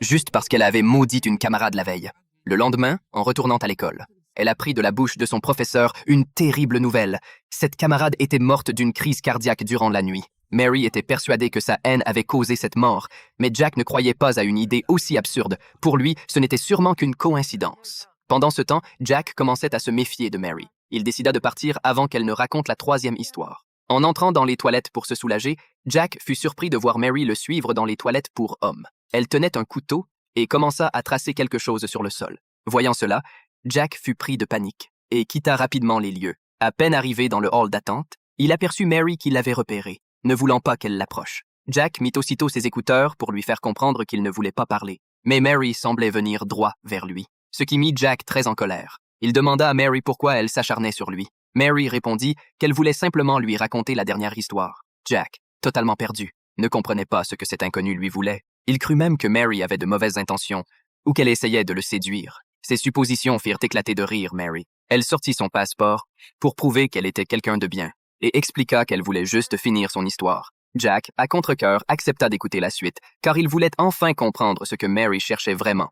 juste parce qu'elle avait maudit une camarade la veille. Le lendemain, en retournant à l'école, elle apprit de la bouche de son professeur une terrible nouvelle. Cette camarade était morte d'une crise cardiaque durant la nuit. Mary était persuadée que sa haine avait causé cette mort, mais Jack ne croyait pas à une idée aussi absurde. Pour lui, ce n'était sûrement qu'une coïncidence. Pendant ce temps, Jack commençait à se méfier de Mary. Il décida de partir avant qu'elle ne raconte la troisième histoire. En entrant dans les toilettes pour se soulager, Jack fut surpris de voir Mary le suivre dans les toilettes pour hommes. Elle tenait un couteau et commença à tracer quelque chose sur le sol. Voyant cela, Jack fut pris de panique et quitta rapidement les lieux. À peine arrivé dans le hall d'attente, il aperçut Mary qui l'avait repéré, ne voulant pas qu'elle l'approche. Jack mit aussitôt ses écouteurs pour lui faire comprendre qu'il ne voulait pas parler. Mais Mary semblait venir droit vers lui, ce qui mit Jack très en colère. Il demanda à Mary pourquoi elle s'acharnait sur lui. Mary répondit qu'elle voulait simplement lui raconter la dernière histoire. Jack, totalement perdu, ne comprenait pas ce que cet inconnu lui voulait. Il crut même que Mary avait de mauvaises intentions ou qu'elle essayait de le séduire. Ses suppositions firent éclater de rire Mary. Elle sortit son passeport pour prouver qu'elle était quelqu'un de bien et expliqua qu'elle voulait juste finir son histoire. Jack, à contre-cœur, accepta d'écouter la suite, car il voulait enfin comprendre ce que Mary cherchait vraiment.